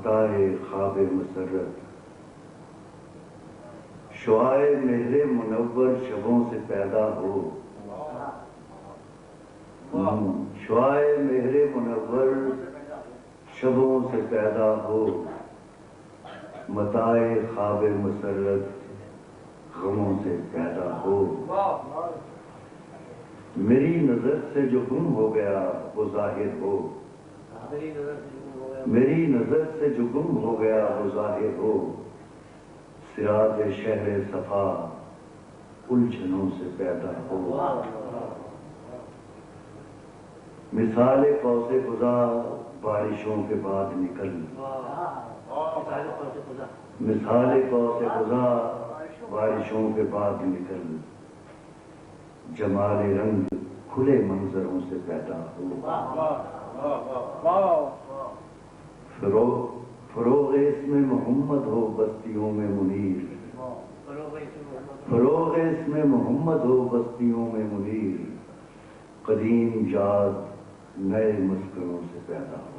متاع خواب مسرت، شعائے مہر منور شبوں سے پیدا ہو، شعائے مہر منور شبوں سے پیدا ہو، متاع خواب مسرت غموں سے پیدا ہو۔ میری نظر سے جو گم ہو گیا وہ ظاہر ہو، میری نظر سے جو گم ہو گیا وہ ظاہر ہو، صراط شہر صفا الجھنوں سے پیدا ہو۔ مثال قوس قزح بارشوں کے بعد نکل، مثال قوس قزح بارشوں کے بعد نکل، جمال رنگ کھلے منظروں سے پیدا ہو۔ فروغ اسم محمد ہو بستیوں میں منیر، فروغ اسم محمد ہو بستیوں میں منیر، قدیم یاد نئے مسکنوں سے پیدا ہو۔